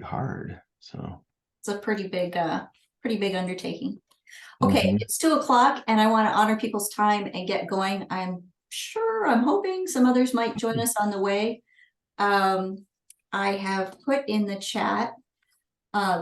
hard. So it's a pretty big undertaking. Okay, it's 2:00 and I want to honor people's time and get going. I'm hoping some others might join us on the way. I have put in the chat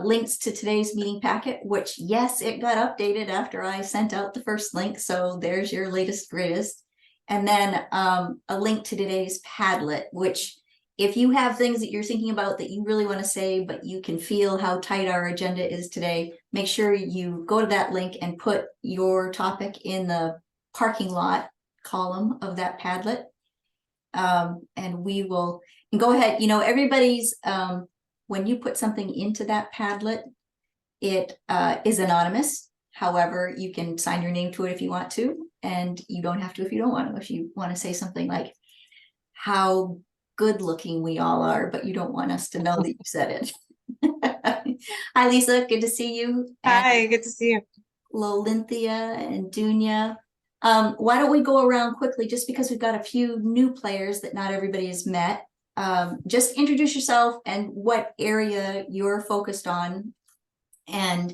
links to today's meeting packet, which, yes, it got updated after I sent out the first link. So there's your latest, greatest. And then a link to today's Padlet, which if you have things that you're thinking about that you really want to say, but you can feel how tight our agenda is today, make sure you go to that link and put your topic in the parking lot column of that Padlet. And we will go ahead, everybody's, when you put something into that Padlet, it is anonymous. However, you can sign your name to it if you want to, and you don't have to if you don't want to. If you want to say something like how good looking we all are, but you don't want us to know that you said it. Hi, Lisa. Good to see you. Hi, good to see you. Lolynthia and Dunya. Why don't we go around quickly, just because we've got a few new players that not everybody has met. Just introduce yourself and what area you're focused on, and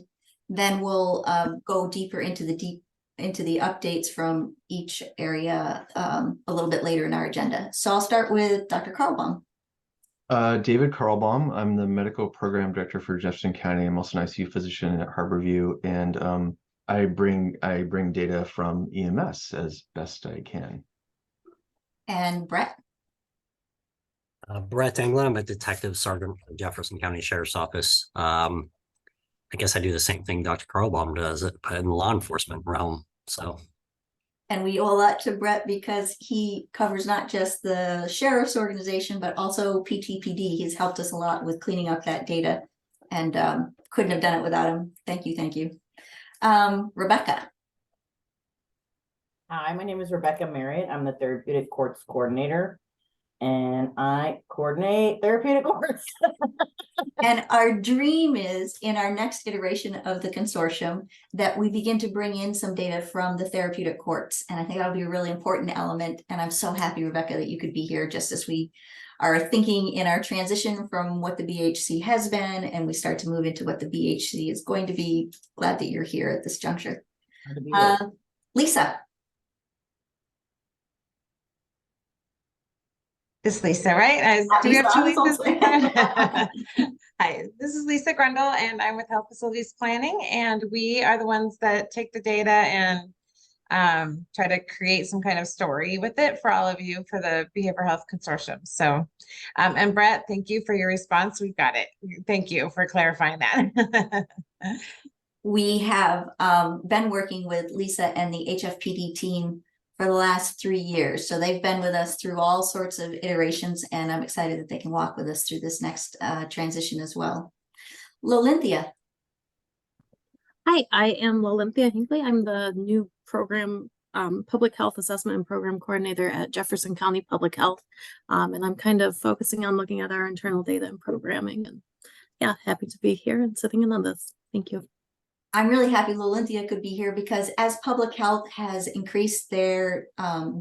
then we'll go deeper into the updates from each area a little bit later in our agenda. So I'll start with Dr. Karlbaum. David Karlbaum. I'm the medical program director for Jefferson County. I'm also an ICU physician at Harborview, and I bring data from EMS as best I can. And Brett. Brett Englund. I'm a detective sergeant at Jefferson County Sheriff's Office. I guess I do the same thing Dr. Karlbaum does, but in the law enforcement realm. So, and we owe a lot to Brett because he covers not just the sheriff's organization, but also PTPD. He's helped us a lot with cleaning up that data, and couldn't have done it without him. Thank you. Rebecca. Hi, my name is Rebecca Marriott. I'm the Therapeutic Courts Coordinator, and I coordinate therapeutic courts. And our dream is, in our next iteration of the consortium, that we begin to bring in some data from the therapeutic courts. And I think that'll be a really important element. And I'm so happy, Rebecca, that you could be here just as we are thinking in our transition from what the BHC has been, and we start to move into what the BHC is going to be. Glad that you're here at this juncture. Lisa. This is Lisa, right? Do we have two Lisas? Hi, this is Lisa Grundle, and I'm with Health Facilities Planning, and we are the ones that take the data and try to create some kind of story with it for all of you for the Behavioral Health Consortium. So, and Brett, thank you for your response. We've got it. Thank you for clarifying that. We have been working with Lisa and the HFPD team for the last 3 years. So they've been with us through all sorts of iterations, and I'm excited that they can walk with us through this next transition as well. Lolynthia. Hi, I am Lolynthia Hinckley. I'm the new program public health assessment and program coordinator at Jefferson County Public Health. And I'm kind of focusing on looking at our internal data and programming. And yeah, happy to be here and sitting in on this. Thank you. I'm really happy Lolynthia could be here, because as public health has increased their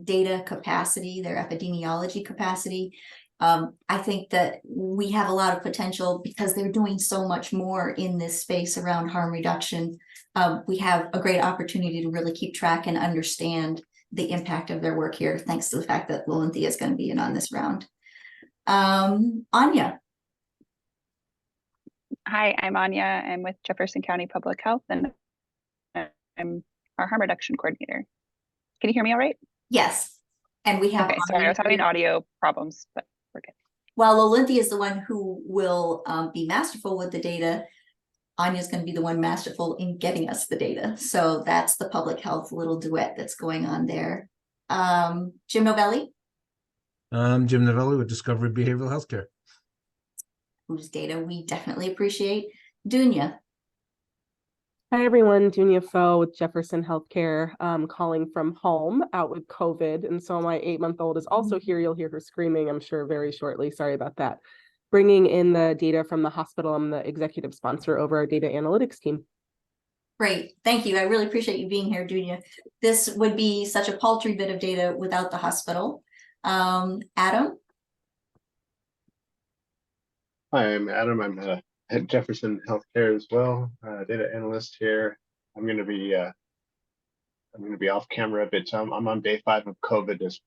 data capacity, their epidemiology capacity, I think that we have a lot of potential because they're doing so much more in this space around harm reduction. We have a great opportunity to really keep track and understand the impact of their work here, thanks to the fact that Lolynthia is going to be in on this round. Anya. Hi, I'm Anya. I'm with Jefferson County Public Health, and I'm our harm reduction coordinator. Can you hear me all right? Yes. And we have... Okay, sorry, I was having audio problems, but we're good. While Lolynthia is the one who will be masterful with the data, Anya's going to be the one masterful in getting us the data. So that's the public health little duet that's going on there. Jim Novelli? Jim Novelli with Discovery Behavioral Healthcare, whose data we definitely appreciate. Dunya. Hi everyone, Dunya Foe with Jefferson Healthcare, calling from home out with COVID. And so my 8-month-old is also here. You'll hear her screaming, I'm sure, very shortly. Sorry about that. Bringing in the data from the hospital. I'm the executive sponsor over our data analytics team. Great, thank you. I really appreciate you being here, Dunya. This would be such a paltry bit of data without the hospital. Adam? Hi, I'm Adam. I'm a at Jefferson Healthcare as well, data analyst here. I'm going to be off camera a bit. So I'm on day 5 of COVID as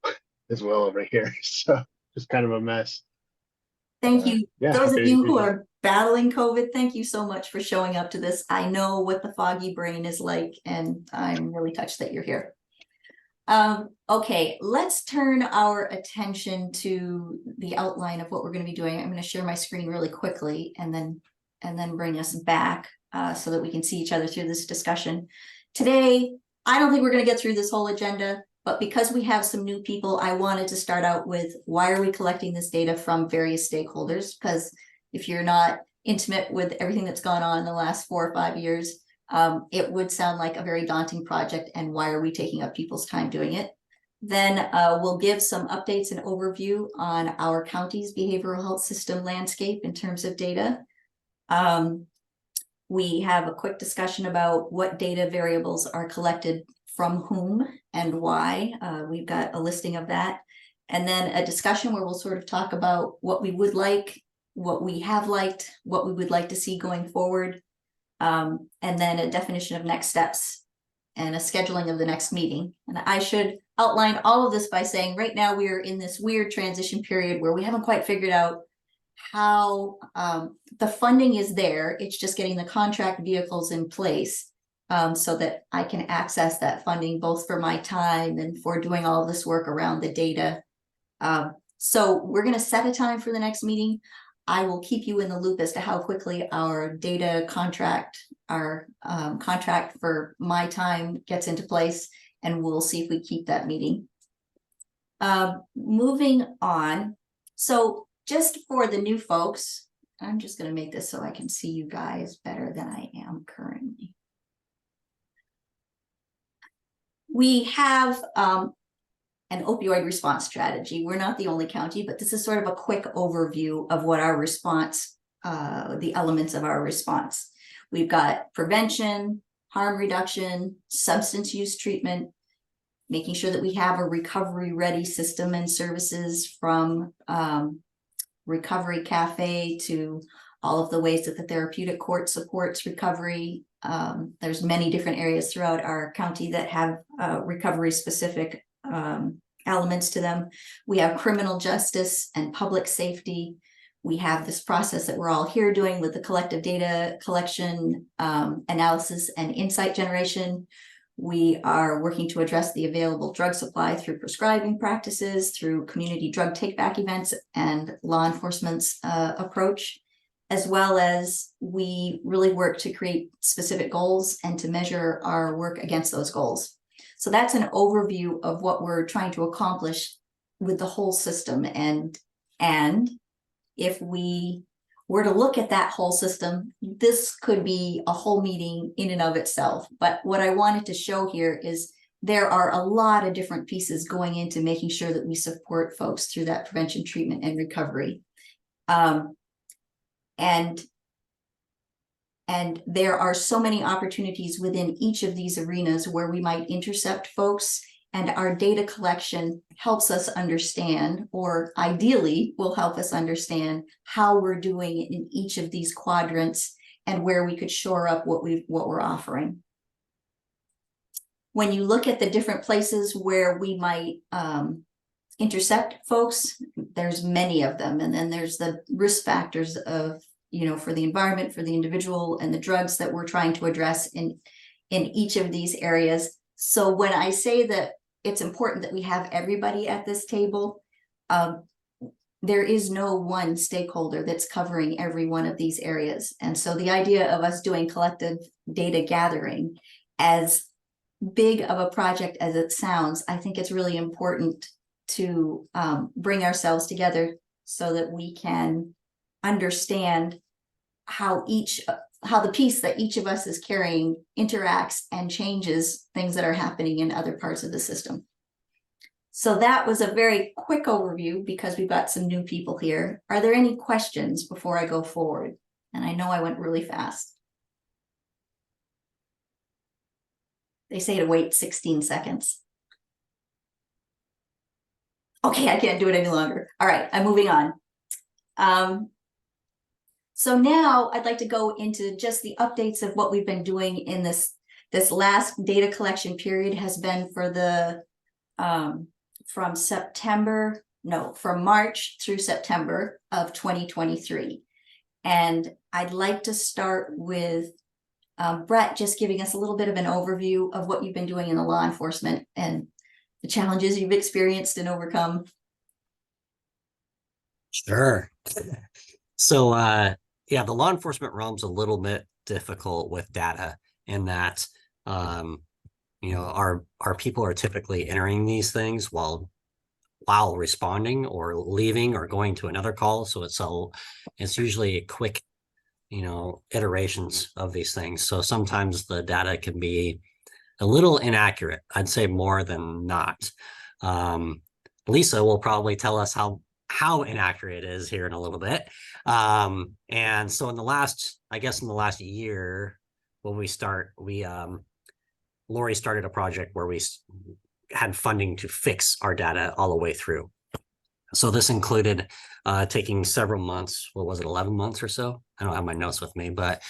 well over here. So just kind of a mess. Thank you. Yeah, Those of happy to you be who here. are battling COVID, thank you so much for showing up to this. I know what the foggy brain is like, and I'm really touched that you're here. Okay, let's turn our attention to the outline of what we're going to be doing. I'm going to share my screen really quickly and then bring us back so that we can see each other through this discussion. Today, I don't think we're going to get through this whole agenda, but because we have some new people, I wanted to start out with why are we collecting this data from various stakeholders? Because if you're not intimate with everything that's gone on in the last 4 or 5 years, it would sound like a very daunting project, and why are we taking up people's time doing it? Then we'll give some updates and overview on our county's behavioral health system landscape in terms of data. We have a quick discussion about what data variables are collected from whom and why. We've got a listing of that. And then a discussion where we'll sort of talk about what we would like, what we have liked, what we would like to see going forward. And then a definition of next steps and a scheduling of the next meeting. And I should outline all of this by saying right now we are in this weird transition period where we haven't quite figured out how the funding is there. It's just getting the contract vehicles in place so that I can access that funding both for my time and for doing all of this work around the data. So we're going to set a time for the next meeting. I will keep you in the loop as to how quickly our data contract, our contract for my time gets into place, and we'll see if we keep that meeting. Moving on. So just for the new folks, I'm just going to make this so I can see you guys better than I am currently. We have an opioid response strategy. We're not the only county, but this is sort of a quick overview of what our response, the elements of our response. We've got prevention, harm reduction, substance use treatment, making sure that we have a recovery ready system and services from recovery cafe to all of the ways that the therapeutic court supports recovery. There's many different areas throughout our county that have recovery specific elements to them. We have criminal justice and public safety. We have this process that we're all here doing with the collective data collection, analysis, and insight generation. We are working to address the available drug supply through prescribing practices, through community drug take-back events, and law enforcement's approach, as well as we really work to create specific goals and to measure our work against those goals. So that's an overview of what we're trying to accomplish with the whole system. And if we were to look at that whole system, this could be a whole meeting in and of itself. But what I wanted to show here is there are a lot of different pieces going into making sure that we support folks through that prevention, treatment, and recovery. And there are so many opportunities within each of these arenas where we might intercept folks, and our data collection helps us understand, or ideally will help us understand, how we're doing in each of these quadrants and where we could shore up what we're offering. When you look at the different places where we might intercept folks, there's many of them. And then there's the risk factors of, for the environment, for the individual, and the drugs that we're trying to address in each of these areas. So when I say that it's important that we have everybody at this table, there is no one stakeholder that's covering every one of these areas. And so the idea of us doing collective data gathering, as big of a project as it sounds, I think it's really important to bring ourselves together so that we can understand how the piece that each of us is carrying interacts and changes things that are happening in other parts of the system. So that was a very quick overview because we've got some new people here. Are there any questions before I go forward? And I know I went really fast. They say to wait 16 seconds. Okay, I can't do it any longer. All right, I'm moving on. So now I'd like to go into just the updates of what we've been doing in this last data collection period has been for the from March through September of 2023. And I'd like to start with Brett just giving us a little bit of an overview of what you've been doing in the law enforcement and the challenges you've experienced and overcome. Sure. So, yeah, the law enforcement realm's a little bit difficult with data in that, you know, our people are typically entering these things while responding or leaving or going to another call. So it's usually a quick, you know, iterations of these things. So sometimes the data can be a little inaccurate. I'd say more than not. Lisa will probably tell us how inaccurate it is here in a little bit. And so in the last year, when Lori started a project where we had funding to fix our data all the way through. So this included taking several months. What was it, 11 months or so? I don't have my notes with me, but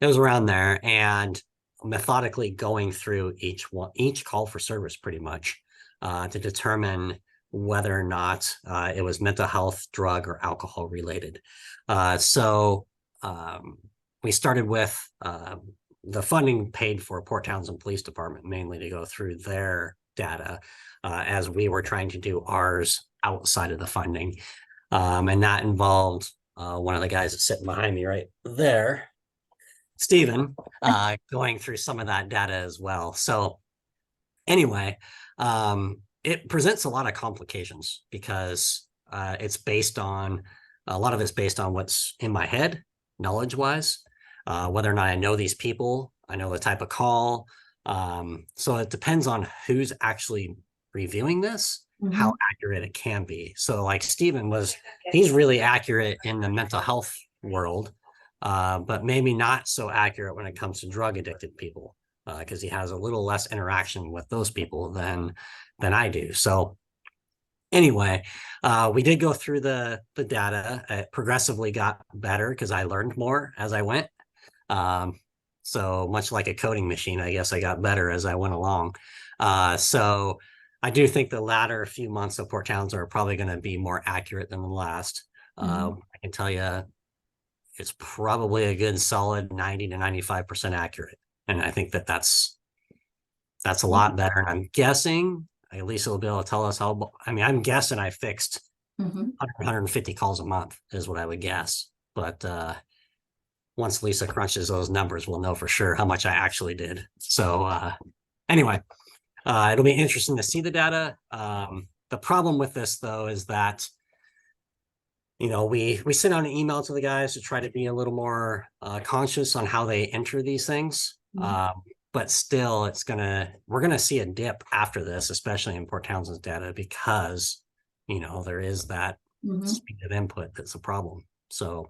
it was around there, and methodically going through each call for service pretty much to determine whether or not it was mental health, drug, or alcohol related. So we started with the funding paid for Port Townsend Police Department, mainly to go through their data as we were trying to do ours outside of the funding. And that involved one of the guys that's sitting behind me right there, Stephen, going through some of that data as well. So anyway, it presents a lot of complications because it's based on, a lot of it's based on what's in my head, knowledge-wise, whether or not I know these people, I know the type of call. So it depends on who's actually reviewing this, how accurate it can be. So like Stephen he's really accurate in the mental health world, but maybe not so accurate when it comes to drug addicted people, because he has a little less interaction with those people than I do. So anyway, we did go through the data. It progressively got better because I learned more as I went. So much like a coding machine, I guess I got better as I went along. So I do think the latter few months of Port Townsend are probably going to be more accurate than the last. I can tell you it's probably a good solid 90 to 95% accurate. And I think that's a lot better. And I'm guessing, at least it'll be able to tell us I'm guessing I fixed 150 calls a month is what I would guess. But once Lisa crunches those numbers, we'll know for sure how much I actually did. So anyway, it'll be interesting to see the data. The problem with this, though, is that, you know, we send out an email to the guys to try to be a little more conscious on how they enter these things. But still, we're going to see a dip after this, especially in Port Townsend's data, because, you know, there is that speed of input that's a problem. So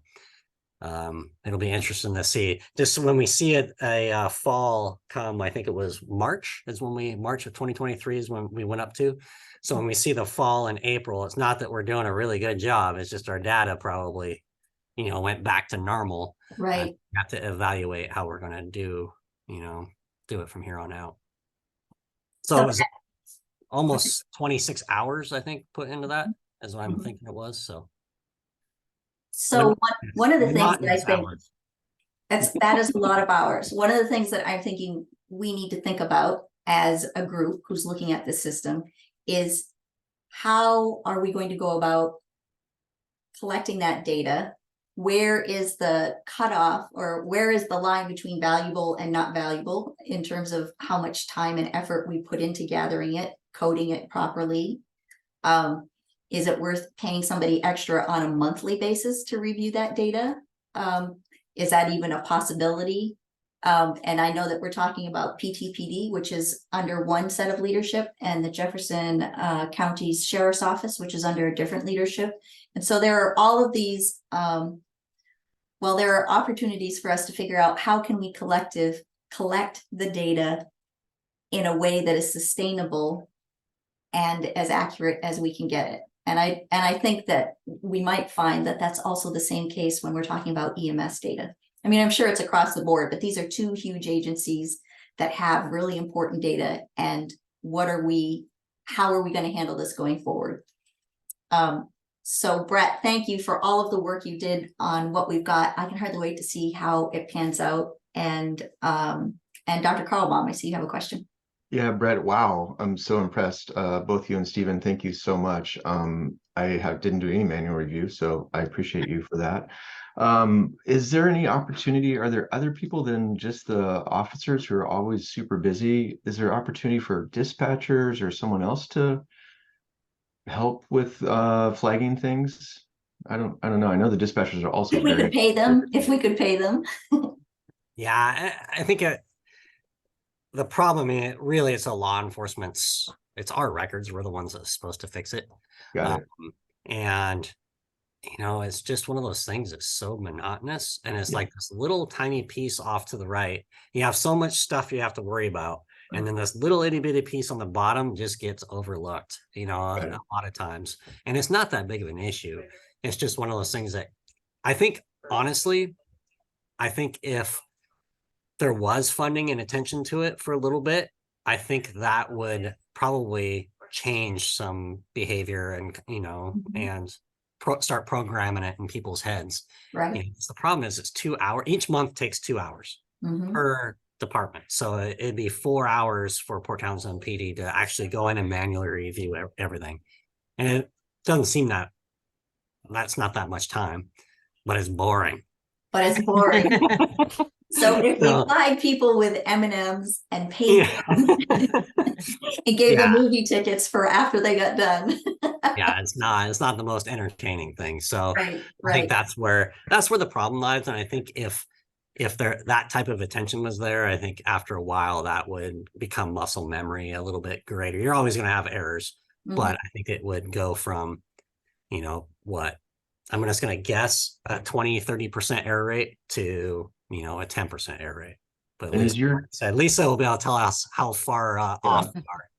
it'll be interesting to see. Just when we see it a fall come, I think it was March of 2023 is when we went up to. So when we see the fall in April, it's not that we're doing a really good job. It's just our data probably, you know, went back to normal. Right. We have to evaluate how we're going to do it from here on out. So it was almost 26 hours, I think, put into that is what I'm thinking it was. So one of the things that I think that is a lot of hours. One of the things that I'm thinking we need to think about as a group who's looking at this system is how are we going to go about collecting that data? Where is the cutoff, or where is the line between valuable and not valuable in terms of how much time and effort we put into gathering it, coding it properly? Is it worth paying somebody extra on a monthly basis to review that data? Is that even a possibility? And I know that we're talking about PTPD, which is under one set of leadership, and the Jefferson County's Sheriff's Office, which is under a different leadership. And so there are all of these, there are opportunities for us to figure out how can we collect the data in a way that is sustainable and as accurate as we can get it. And I think that we might find that that's also the same case when we're talking about EMS data. I mean, I'm sure it's across the board, but these are two huge agencies that have really important data. And how are we going to handle this going forward? So Brett, thank you for all of the work you did on what we've got. I can hardly wait to see how it pans out. And Dr. Carlbaum, I see you have a question. Yeah, Brett, wow, I'm so impressed. Both you and Stephen, thank you so much. I didn't do any manual review, so I appreciate you for that. Is there any opportunity? Are there other people than just the officers who are always super busy? Is there opportunity for dispatchers or someone else to help with flagging things? I don't know. I know the dispatchers are also If we very could pay them, if we could pay them. Yeah, I think the problem is really it's a law enforcement's, it's our records. We're the ones that's supposed to fix it. Got it. And it's just one of those things that's so monotonous, and it's like this little tiny piece off to the right. You have so much stuff you have to worry about, and then this little itty bitty piece on the bottom just gets overlooked, a lot of times. And it's not that big of an issue. It's just one of those things that I think, honestly, if there was funding and attention to it for a little bit, I think that would probably change some behavior and, and start programming it in people's heads. Right. The problem is it's 2 hours. Each month takes 2 hours per department. So it'd be 4 hours for Port Townsend PD to actually go in and manually review everything. And it doesn't seem that's not that much time, but it's boring. But it's boring. So if we flag people with M&Ms and paid them and gave them movie tickets for after they got done. Yeah, it's not the most entertaining thing. So right. I think that's where the problem lies. And I think if that type of attention was there, I think after a while that would become muscle memory a little bit greater. You're always going to have errors, but I think it would go from, what I'm just going to guess a 20-30% error rate to, a 10% error rate. But Lisa will be able to tell us how far off we are.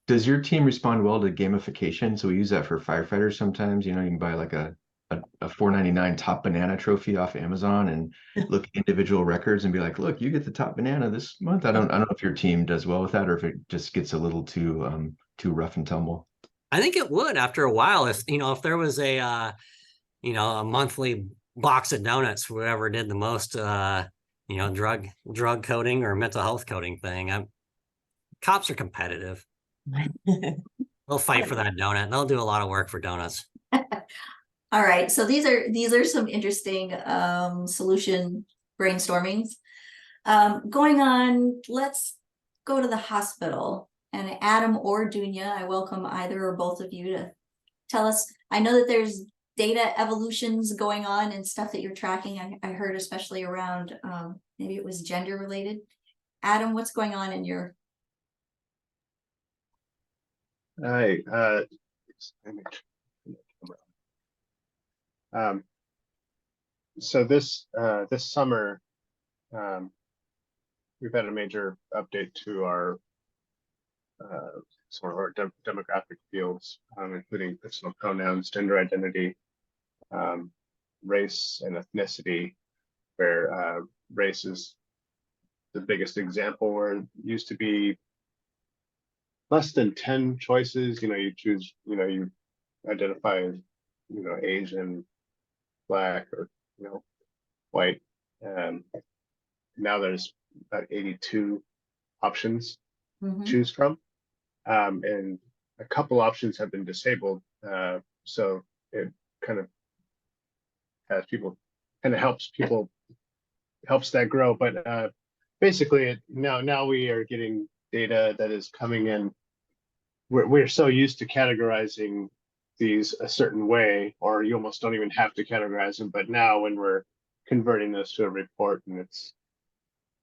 Does your team respond well to gamification? So we use that for firefighters sometimes. You can buy like a $4.99 top banana trophy off Amazon and look individual records and be like, look, you get the top banana this month. I don't know if your team does well with that or if it just gets a little too rough and tumble. I think it would after a while if there was a monthly box of donuts for whoever did the most drug coding or mental health coding thing. Cops are competitive. They'll fight for that donut. They'll do a lot of work for donuts. All right. So these are some interesting solution brainstormings going on. Let's go to the hospital, and Adam or Dunya, I welcome either or both of you to tell us. I know that there's data evolutions going on and stuff that you're tracking. I heard especially around maybe it was gender related. Adam, what's going on in your Hi, so this summer, we've had a major update to our sort of our demographic fields, including personal pronouns, gender identity, race, and ethnicity, where race is the biggest example, where it used to be less than 10 choices. You choose, you identify as, Asian, Black, or, white. Now there's about 82 options to choose from. And a couple options have been disabled. So it kind of helps that grow. But basically now we are getting data that is coming in. We're so used to categorizing these a certain way, or you almost don't even have to categorize them. But now when we're converting this to a report, and it's,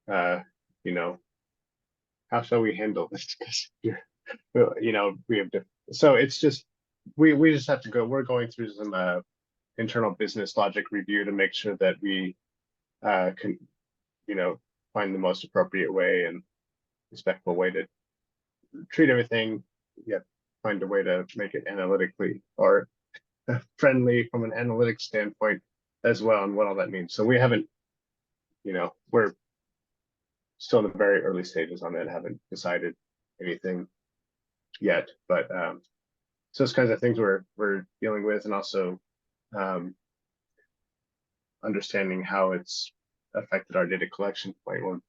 how shall we handle this? Because we have so it's just we just have to go. We're going through some internal business logic review to make sure that we can find the most appropriate way and respectful way to treat everything. Yeah, find a way to make it analytically or friendly from an analytics standpoint as well, and what all that means. So we haven't, we're still in the very early stages on that, haven't decided anything yet, but so those kinds of things we're dealing with, and also understanding how it's affected our data collection point when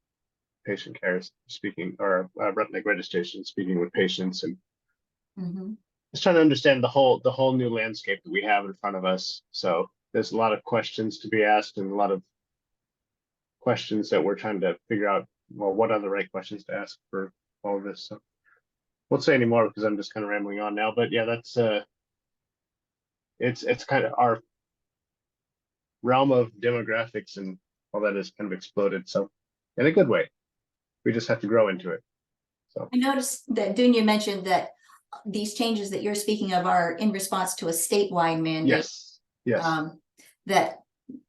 patient care is speaking, or like registration, speaking with patients, and just trying to understand the whole new landscape that we have in front of us. So there's a lot of questions to be asked, and a lot of questions that we're trying to figure out, well, what are the right questions to ask for all of this. So won't say anymore because I'm just kind of rambling on now, but yeah, that's it's kind of our realm of demographics and all that has kind of exploded. So in a good way, we just have to grow into it. So I noticed that Dunya mentioned that these changes that you're speaking of are in response to a statewide mandate. Yes. That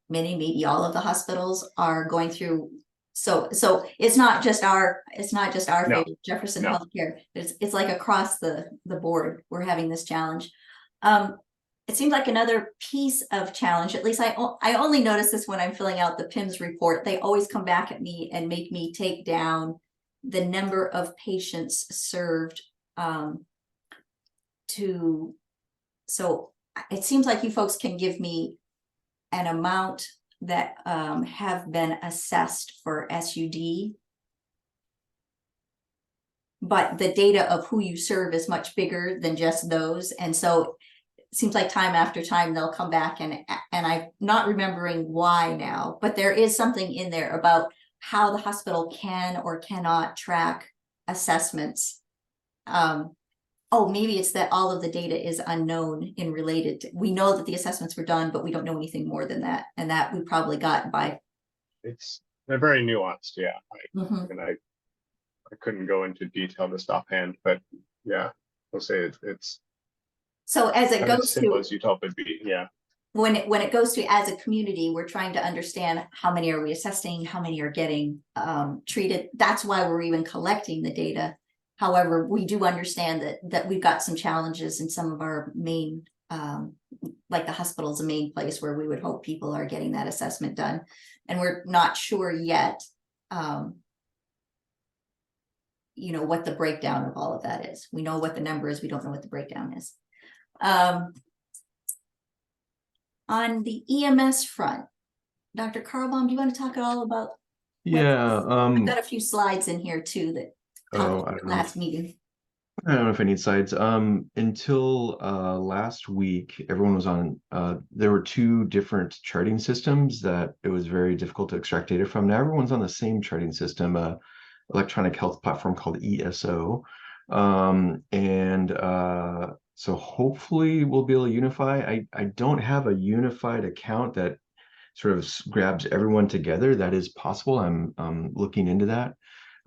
maybe all of the hospitals are going through. So it's not just our favorite Jefferson Healthcare. It's like across the board we're having this challenge. It seems like another piece of challenge, at least I only notice this when I'm filling out the PIMS report. They always come back at me and make me take down the number of patients served. So it seems like you folks can give me an amount that have been assessed for SUD, but the data of who you serve is much bigger than just those. And so it seems like time after time they'll come back, and I'm not remembering why now, but there is something in there about how the hospital can or cannot track assessments. Oh, maybe it's that all of the data is unknown in related to, we know that the assessments were done, but we don't know anything more than that, and that we probably got by. They're very nuanced, yeah. And I couldn't go into detail just offhand, but yeah, we'll say it's so as it goes as simple to, as you'd hope it'd be, yeah. When it goes to, as a community, we're trying to understand how many are we assessing, how many are getting treated. That's why we're even collecting the data. However, we do understand that we've got some challenges in some of our main, like the hospital is a main place where we would hope people are getting that assessment done. And we're not sure yet, what the breakdown of all of that is. We know what the number is. We don't know what the breakdown is. On the EMS front, Dr. Karlbaum, do you want to talk at all about? Yeah. I've got a few slides in here too that talked about the last meeting. I don't know if I need slides. Until last week, everyone was on, there were two different charting systems that it was very difficult to extract data from. Now everyone's on the same charting system, electronic health platform called ESO. So hopefully we'll be able to unify. I don't have a unified account that sort of grabs everyone together. That is possible. I'm looking into that.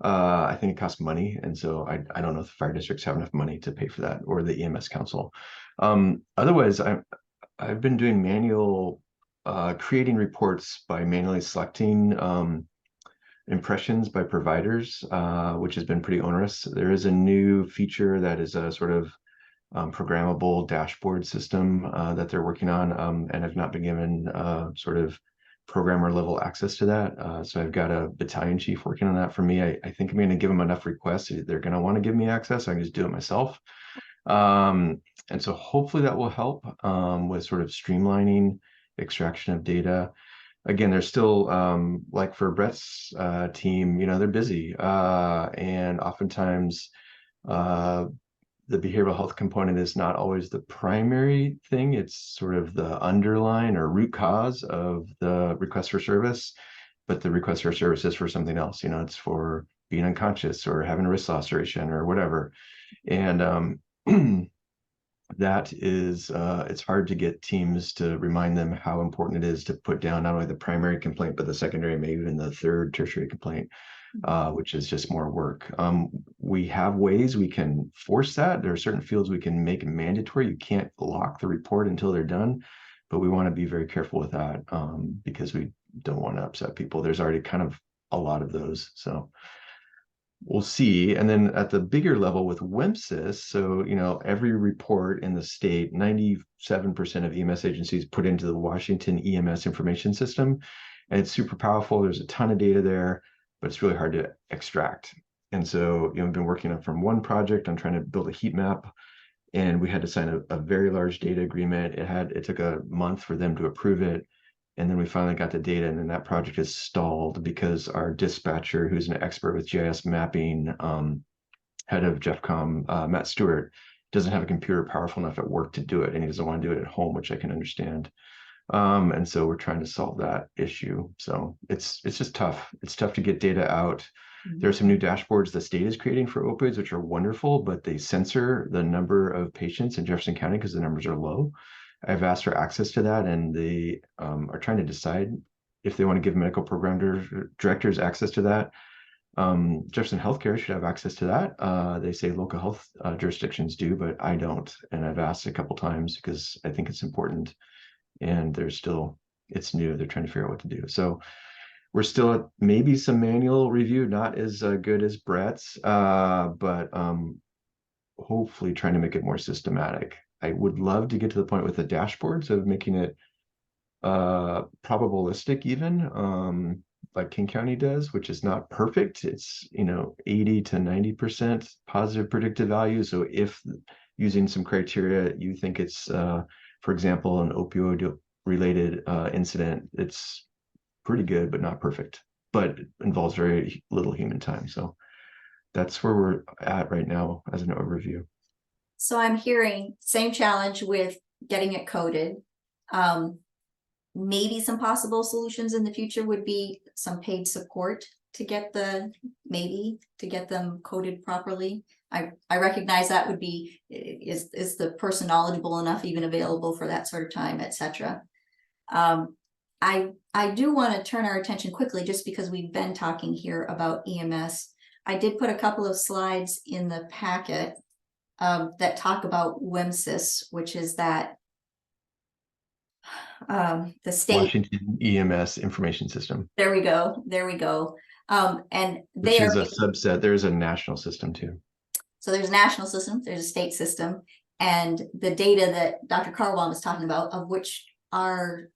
I think it costs money, and so I don't know if the fire districts have enough money to pay for that, or the EMS council. Otherwise, I've been doing manual creating reports by manually selecting impressions by providers, which has been pretty onerous. There is a new feature that is a sort of programmable dashboard system that they're working on, and I've not been given sort of programmer level access to that. So I've got a battalion chief working on that for me. I think I'm going to give them enough requests. They're going to want to give me access. I can just do it myself. And so hopefully that will help with sort of streamlining extraction of data. Again, there's still, like for Brett's team, they're busy. And oftentimes, the behavioral health component is not always the primary thing. It's sort of the underlying or root cause of the request for service, but the request for service is for something else. It's for being unconscious or having a wrist laceration or whatever. And that is, it's hard to get teams to remind them how important it is to put down not only the primary complaint, but the secondary, maybe even the third tertiary complaint. Which is just more work. We have ways we can force that. There are certain fields we can make mandatory. You can't lock the report until they're done, but we want to be very careful with that because we don't want to upset people. There's already kind of a lot of those. So we'll see. And then at the bigger level with WMSIS, so, every report in the state, 97% of EMS agencies put into the Washington EMS information system. And it's super powerful. There's a ton of data there, but it's really hard to extract. And so, I've been working on from one project on trying to build a heat map, and we had to sign a very large data agreement. It took a month for them to approve it. And then we finally got the data, and then that project is stalled because our dispatcher, who's an expert with GIS mapping, head of GEFCOM, Matt Stewart, doesn't have a computer powerful enough at work to do it, and he doesn't want to do it at home, which I can understand. And so we're trying to solve that issue. So it's just tough. It's tough to get data out. There are some new dashboards the state is creating for opioids, which are wonderful, but they censor the number of patients in Jefferson County because the numbers are low. I've asked for access to that, and they are trying to decide if they want to give medical program directors access to that. Jefferson Healthcare should have access to that. They say local health jurisdictions do, but I don't. And I've asked a couple times because I think it's important. And it's new. They're trying to figure out what to do. So we're still at maybe some manual review, not as good as Brett's, but hopefully trying to make it more systematic. I would love to get to the point with the dashboards of making it probabilistic even, like King County does, which is not perfect. It's 80 to 90% positive predictive value. So if using some criteria you think it's for example an opioid related incident, it's pretty good but not perfect, but it involves very little human time. So that's where we're at right now as an overview. So I'm hearing same challenge with getting it coded. Maybe some possible solutions in the future would be some paid support to get them coded properly. I recognize that would be, is the person knowledgeable enough even available for that sort of time, etc. I do want to turn our attention quickly, just because we've been talking here about EMS. I did put a couple of slides in the packet that talk about WMSIS, which is that the state Washington EMS information system. There we go. And which is a subset. There's a national system too. So there's a national system, there's a state system, and the data that Dr. Carlbaum was talking about, of which our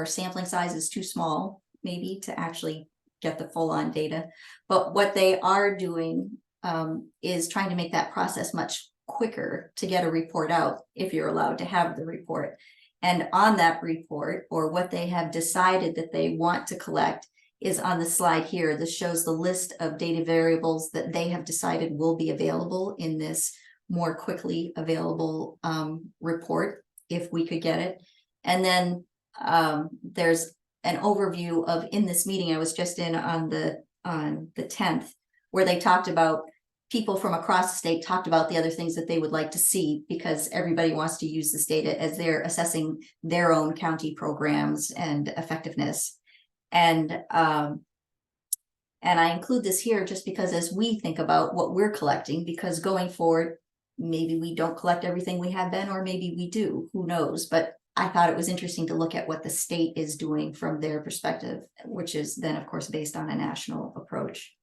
sampling size is too small, maybe, to actually get the full-on data. But what they are doing is trying to make that process much quicker to get a report out, if you're allowed to have the report. And on that report, or what they have decided that they want to collect, is on the slide here. This shows the list of data variables that they have decided will be available in this more quickly available report, if we could get it. And then there's an overview of, in this meeting I was just in on the 10th, where they talked about, people from across the state talked about the other things that they would like to see, because everybody wants to use this data as they're assessing their own county programs and effectiveness. And I include this here just because as we think about what we're collecting, because going forward, maybe we don't collect everything we have been, or maybe we do, who knows? But I thought it was interesting to look at what the state is doing from their perspective, which is then of course based on a national approach.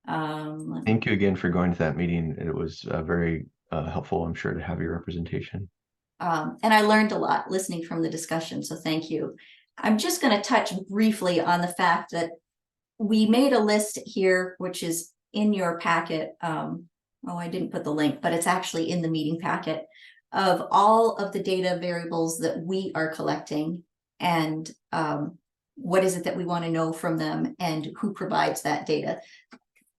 Thank you again for going to that meeting. It was very helpful, I'm sure, to have your representation. And I learned a lot listening from the discussion, so thank you. I'm just going to touch briefly on the fact that we made a list here, which is in your packet. Oh, I didn't put the link, but it's actually in the meeting packet, of all of the data variables that we are collecting, and what is it that we want to know from them, and who provides that data.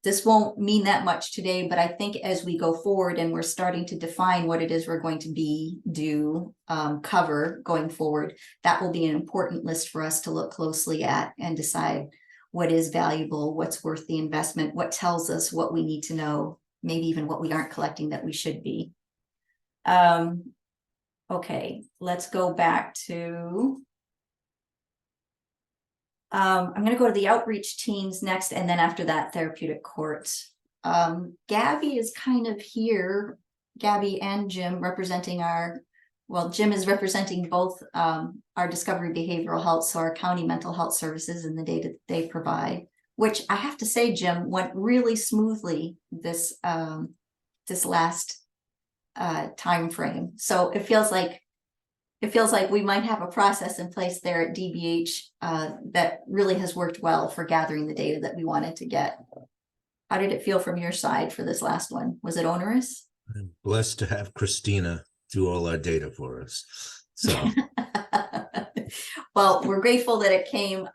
This won't mean that much today, but I think as we go forward and we're starting to define what it is we're going to cover going forward, that will be an important list for us to look closely at and decide what is valuable, what's worth the investment, what tells us what we need to know, maybe even what we aren't collecting that we should be. Okay, let's go back to I'm going to go to the outreach teams next, and then after that, therapeutic courts. Gabby is kind of here, Gabby and Jim, representing Jim is representing both our Discovery Behavioral Health, so our county mental health services and the data they provide. which I have to say, Jim, went really smoothly this this last time frame. So it feels like we might have a process in place there at DBH that really has worked well for gathering the data that we wanted to get. How did it feel from your side for this last one? Was it onerous? I'm blessed to have Christina do all our data for us. So well, we're grateful that it came.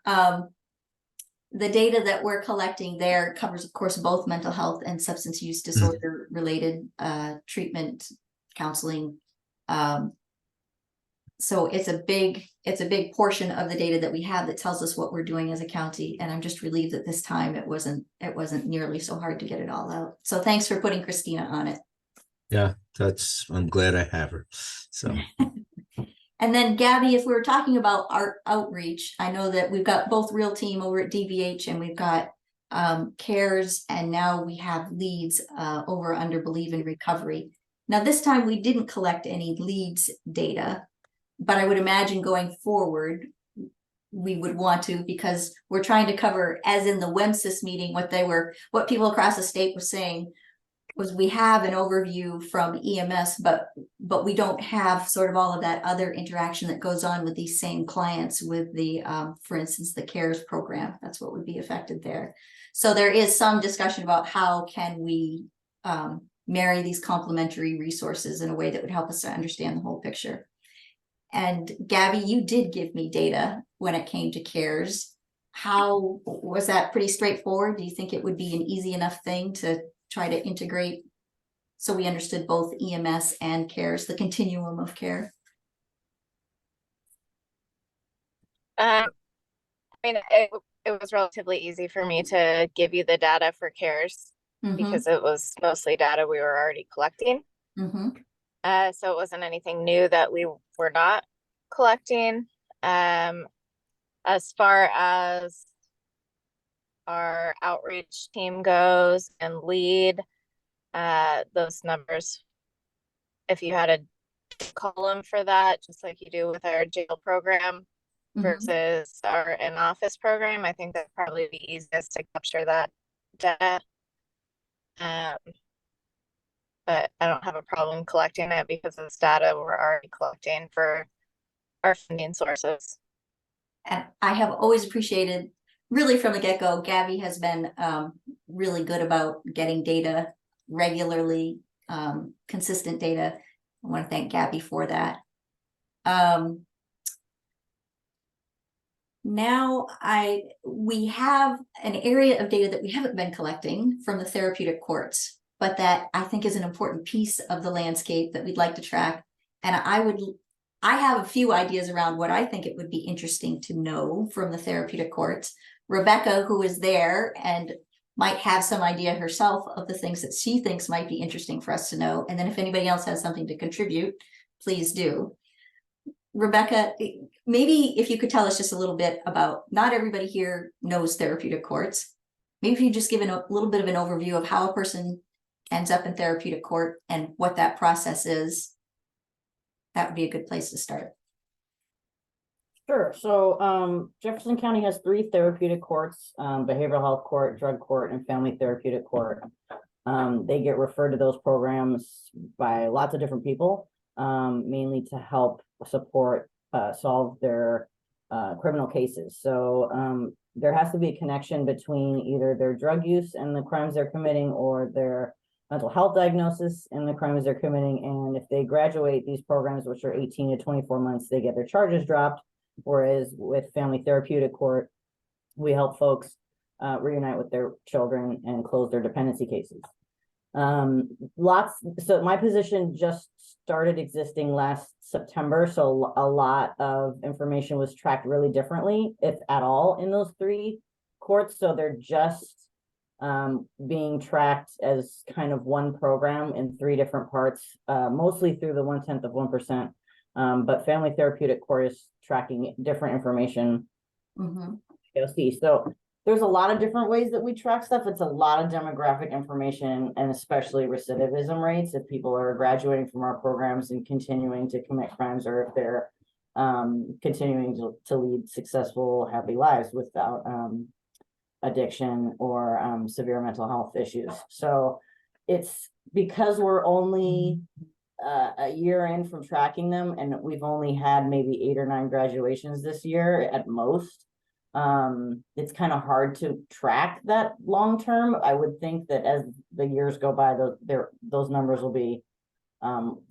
The data that we're collecting there covers, of course, both mental health and substance use disorder related treatment, counseling. So it's a big portion of the data that we have that tells us what we're doing as a county. And I'm just relieved that this time it wasn't nearly so hard to get it all out. So thanks for putting Christina on it. yeah, I'm glad I have her. So and then Gabby, if we were talking about our outreach, I know that we've got both Real Team over at DBH and we've got CARES, and now we have leads over under Believe in Recovery. Now this time we didn't collect any leads data, but I would imagine going forward, we would want to, because we're trying to cover, as in the WEMSIS meeting, what people across the state were saying was we have an overview from EMS, but we don't have sort of all of that other interaction that goes on with these same clients with the, for instance, the CARES program. That's what would be affected there. So there is some discussion about how can we marry these complementary resources in a way that would help us to understand the whole picture. And Gabby, you did give me data when it came to CARES. How was that? Pretty straightforward? Do you think it would be an easy enough thing to try to integrate so we understood both EMS and CARES, the continuum of care? I mean, it was relatively easy for me to give you the data for CARES because it was mostly data we were already collecting. So it wasn't anything new that we were not collecting. As far as our outreach team goes and lead, those numbers, if you had a column for that, just like you do with our jail program versus our in-office program, I think that'd probably be easiest to capture that data. But I don't have a problem collecting it because this data we're already collecting for our funding sources. And I have always appreciated, really from the get-go, Gabby has been really good about getting data regularly, consistent data. I want to thank Gabby for that. Now we have an area of data that we haven't been collecting from the therapeutic courts, but that I think is an important piece of the landscape that we'd like to track. And I have a few ideas around what I think it would be interesting to know from the therapeutic courts. Rebecca, who is there and might have some idea herself of the things that she thinks might be interesting for us to know. And then if anybody else has something to contribute, please do. Rebecca, maybe if you could tell us just a little bit about, not everybody here knows therapeutic courts. Maybe if you just give a little bit of an overview of how a person ends up in therapeutic court and what that process is, that would be a good place to start. Sure. So Jefferson County has 3 therapeutic courts, behavioral health court, drug court, and family therapeutic court. They get referred to those programs by lots of different people, mainly to help support, solve their criminal cases. So there has to be a connection between either their drug use and the crimes they're committing, or their mental health diagnosis and the crimes they're committing. And if they graduate these programs, which are 18 to 24 months, they get their charges dropped. Whereas with family therapeutic court, we help folks reunite with their children and close their dependency cases. So my position just started existing last September, so a lot of information was tracked really differently, if at all, in those 3 courts. So they're just being tracked as kind of one program in 3 different parts, mostly through the 0.1%. But family therapeutic court is tracking different information. So there's a lot of different ways that we track stuff. It's a lot of demographic information, and especially recidivism rates, if people are graduating from our programs and continuing to commit crimes, or if they're continuing to lead successful, happy lives without addiction or severe mental health issues. So it's because we're only a year in from tracking them, and we've only had maybe 8 or 9 graduations this year at most. It's kind of hard to track that long term. I would think that as the years go by, those numbers will be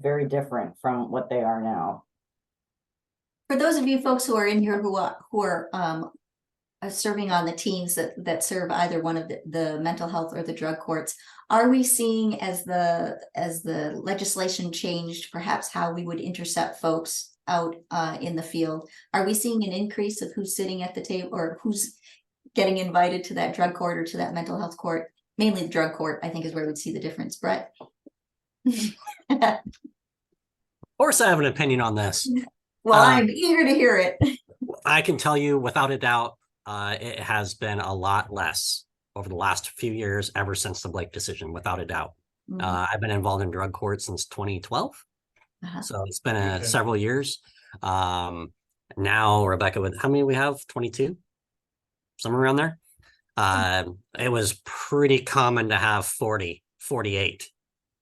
very different from what they are now. For those of you folks who are in here who are serving on the teams that serve either one of the mental health or the drug courts, are we seeing as the legislation changed, perhaps how we would intercept folks out in the field? Are we seeing an increase of who's sitting at the table or who's getting invited to that drug court or to that mental health court? Mainly the drug court, I think, is where we'd see the difference. Brett? Of course, I have an opinion on this. Well, I'm eager to hear it. I can tell you without a doubt, it has been a lot less over the last few years, ever since the Blake decision, without a doubt. I've been involved in drug court since 2012. So it's been several years. Now, Rebecca, with how many we have? 22? Somewhere around there. It was pretty common to have 40, 48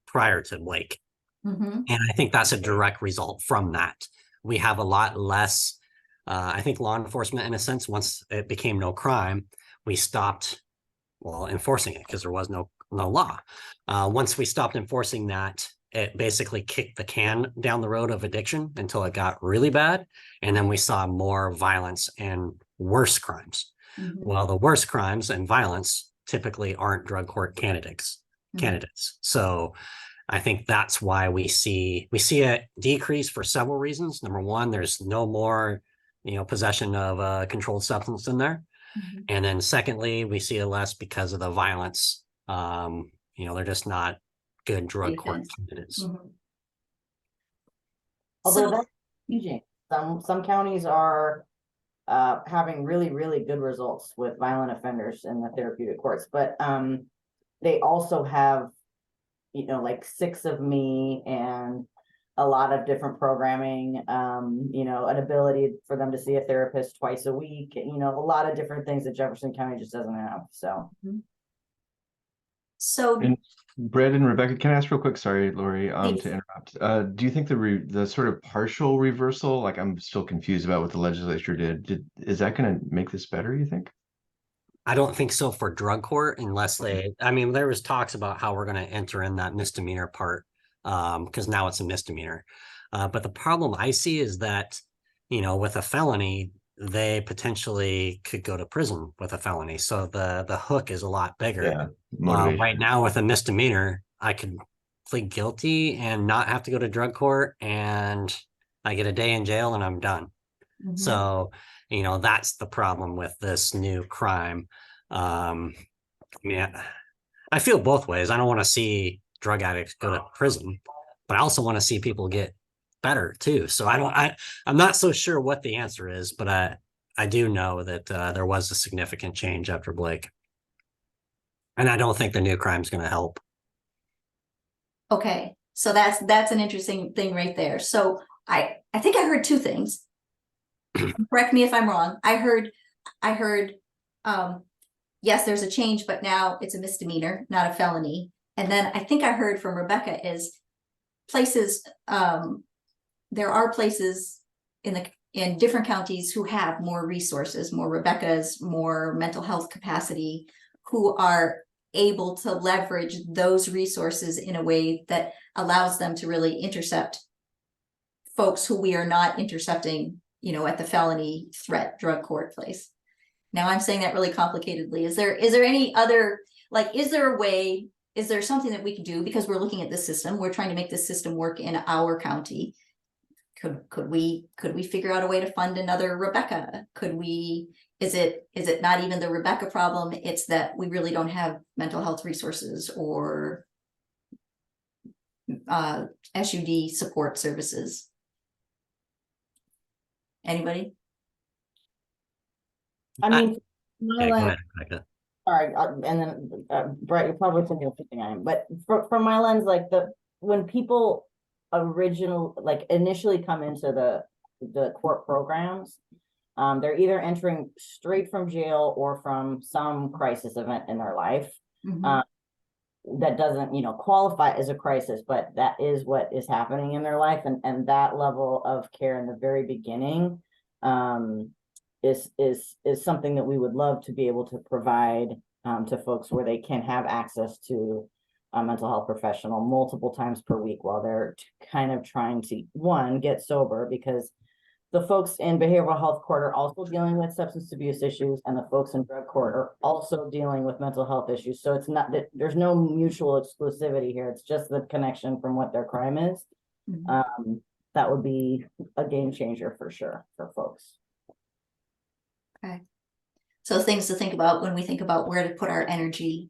prior to Blake. And I think that's a direct result from that. We have a lot less, I think law enforcement, in a sense, once it became no crime, we stopped, well, enforcing it because there was no law. Once we stopped enforcing that, it basically kicked the can down the road of addiction until it got really bad. And then we saw more violence and worse crimes. Well, the worst crimes and violence typically aren't drug court candidates. So I think that's why we see a decrease for several reasons. Number one, there's no more, possession of a controlled substance in there. And then secondly, we see it less because of the violence. They're just not good drug court candidates. Although that's changing. Some counties are having really, really good results with violent offenders in the therapeutic courts, but they also have, like 6 of Me and a lot of different programming, an ability for them to see a therapist twice a week, a lot of different things that Jefferson County just doesn't have. So, and Brett and Rebecca, can I ask real quick? Sorry, Lori, to interrupt. Do you think the sort of partial reversal, like I'm still confused about what the legislature did, is that going to make this better, you think? I don't think so for drug court unless there was talks about how we're going to enter in that misdemeanor part because now it's a misdemeanor. But the problem I see is that, with a felony, they potentially could go to prison with a felony. So the hook is a lot bigger. Right now with a misdemeanor, I could plead guilty and not have to go to drug court and I get a day in jail and I'm done. So, that's the problem with this new crime. I feel both ways. I don't want to see drug addicts go to prison, but I also want to see people get better too. So I'm not so sure what the answer is, but I do know that there was a significant change after Blake. And I don't think the new crime is going to help. Okay. So that's an interesting thing right there. So I think I heard 2 things. Correct me if I'm wrong. I heard, yes, there's a change, but now it's a misdemeanor, not a felony. And then I think I heard from Rebecca is places, there are places in different counties who have more resources, more Rebecca's, more mental health capacity, who are able to leverage those resources in a way that allows them to really intercept folks who we are not intercepting, at the felony threat drug court place. Now I'm saying that really complicatedly. Is there any other, is there a way, is there something that we could do because we're looking at this system, we're trying to make this system work in our county. Could we figure out a way to fund another Rebecca? Is it not even the Rebecca problem? It's that we really don't have mental health resources or SUD support services. Anybody? I mean, sorry, and then Brett, you're probably thinking of something I am, but from my lens, when people initially come into the court programs, They're either entering straight from jail or from some crisis event in their life. Mhm. That doesn't, qualify as a crisis, but that is what is happening in their life. And that level of care in the very beginning is something that we would love to be able to provide to folks, where they can have access to a mental health professional multiple times per week while they're kind of trying to, one, get sober, because the folks in behavioral health court are also dealing with substance abuse issues, and the folks in drug court are also dealing with mental health issues. So it's not that there's no mutual exclusivity here. It's just the connection from what their crime is. Mhm. That would be a game changer for sure for folks. Okay. So things to think about when we think about where to put our energy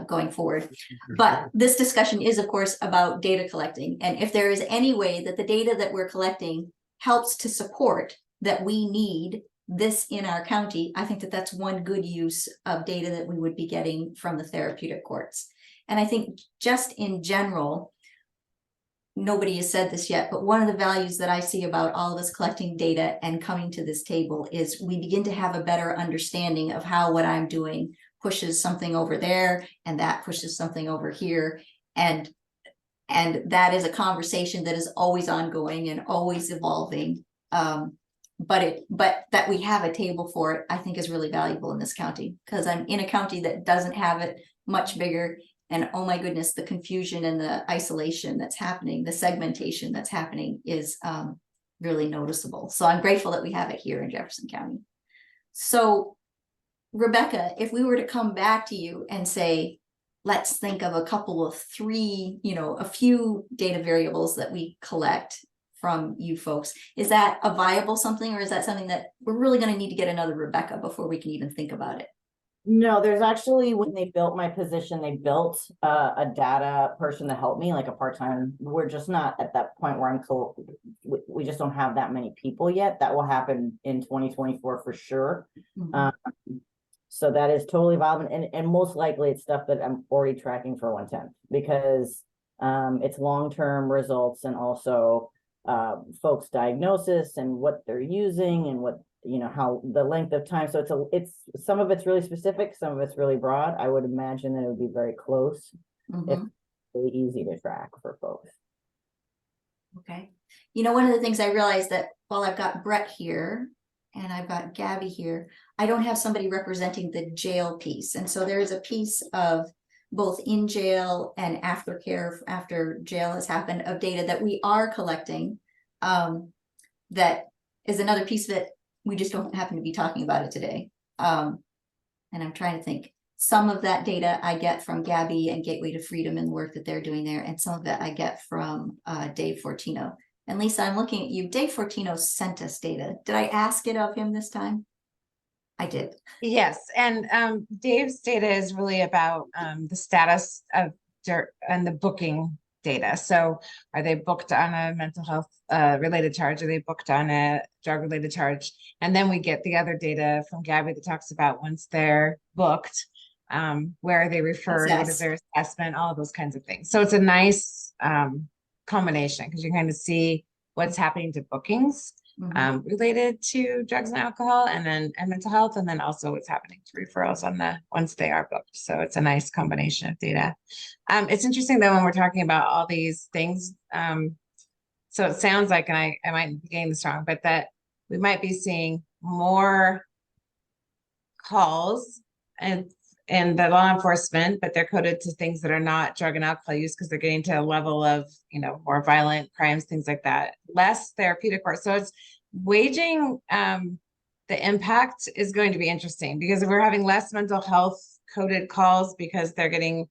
going forward. But this discussion is, of course, about data collecting. And if there is any way that the data that we're collecting helps to support that we need this in our county, I think that that's one good use of data that we would be getting from the therapeutic courts. And I think just in general, nobody has said this yet, but one of the values that I see about all of us collecting data and coming to this table is we begin to have a better understanding of how what I'm doing pushes something over there, and that pushes something over here. And that is a conversation that is always ongoing and always evolving. But that we have a table for it, I think is really valuable in this county, because I'm in a county that doesn't have it much bigger. And oh my goodness, the confusion and the isolation that's happening, the segmentation that's happening is really noticeable. So I'm grateful that we have it here in Jefferson County. So Rebecca, if we were to come back to you and say, let's think of a couple of three, a few data variables that we collect from you folks, is that a viable something, or is that something that we're really going to need to get another Rebecca before we can even think about it? No, there's actually, when they built my position, they built a data person to help me, like a part-time. We're just not at that point where we just don't have that many people yet. That will happen in 2024 for sure. Mm-hmm. So that is totally viable, and most likely it's stuff that I'm already tracking for 110, because it's long-term results, and also folks' diagnosis and what they're using, and what, how the length of time. So it's some of it's really specific, some of it's really broad. I would imagine that it would be very close. Mm-hmm. If really easy to track for folks. Okay. One of the things I realized that while I've got Brett here and I've got Gabby here, I don't have somebody representing the jail piece. And so there is a piece of both in jail and aftercare after jail has happened of data that we are collecting. That is another piece that we just don't happen to be talking about it today. And I'm trying to think. Some of that data I get from Gabby and Gateway to Freedom and the work that they're doing there. And some of it I get from Dave Fortino. And Lisa, I'm looking at you. Dave Fortino sent us data. Did I ask it of him this time? I did. Yes, and Dave's data is really about the status of and the booking data. So are they booked on a mental health related charge? Are they booked on a drug related charge? And then we get the other data from Gabby that talks about once they're booked, where are they referred, what is their assessment, all of those kinds of things. So it's a nice combination, because you kind of see what's happening to bookings related to drugs and alcohol, and mental health, and then also what's happening to referrals on once they are booked. So it's a nice combination of data. It's interesting though, when we're talking about all these things, so it sounds like, and I might be getting this wrong, but that we might be seeing more calls and the law enforcement, but they're coded to things that are not drug and alcohol use, because they're getting to a level of, more violent crimes, things like that, less therapeutic work. So it's waging, the impact is going to be interesting, because if we're having less mental health coded calls because they're getting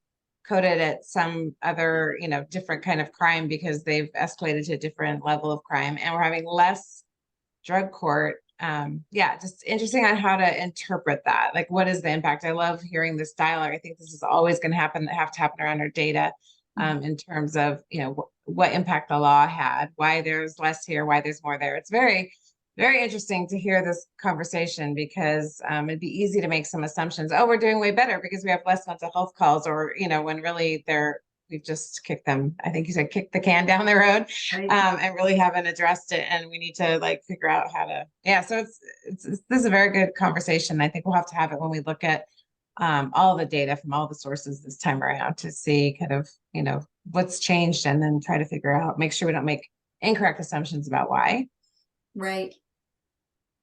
coded at some other, different kind of crime because they've escalated to a different level of crime, and we're having less drug court, just interesting on how to interpret that. Like, what is the impact? I love hearing this dialogue. I think this is always going to happen around our data, in terms of, what impact the law had, why there's less here, why there's more there. It's very, very interesting to hear this conversation, because it'd be easy to make some assumptions. Oh, we're doing way better because we have less mental health calls, or, when really we've just kicked them, I think you said kick the can down the road, Right. and really haven't addressed it. And we need to like figure out how to, yeah. So this is a very good conversation. I think we'll have to have it when we look at all the data from all the sources this time around to see kind of, what's changed, and then try to figure out, make sure we don't make incorrect assumptions about why. Right.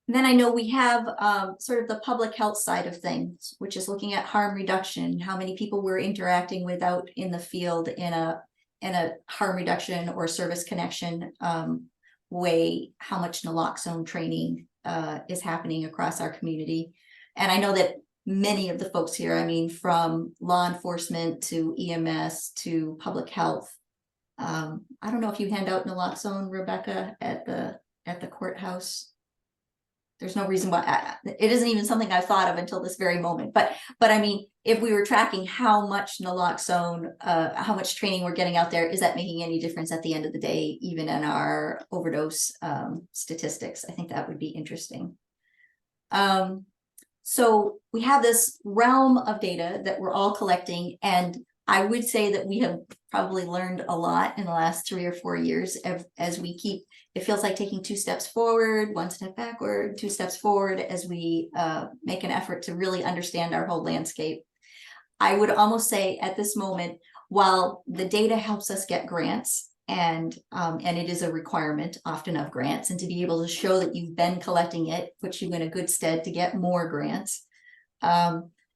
And then I know we have sort of the public health side of things, which is looking at harm reduction, how many people we're interacting with out in the field in a harm reduction or service connection way, how much naloxone training is happening across our community. And I know that many of the folks here, I mean, from law enforcement to EMS to public health. I don't know if you hand out naloxone, Rebecca, at the courthouse. There's no reason why it isn't even something I thought of until this very moment. But I mean, if we were tracking how much naloxone, how much training we're getting out there, is that making any difference at the end of the day, even in our overdose statistics? I think that would be interesting. So we have this realm of data that we're all collecting, and I would say that we have probably learned a lot in the last 3 or 4 years as we keep, it feels like taking 2 steps forward, 1 step backward, 2 steps forward as we make an effort to really understand our whole landscape. I would almost say at this moment, while the data helps us get grants, and it is a requirement often of grants, and to be able to show that you've been collecting it puts you in a good stead to get more grants.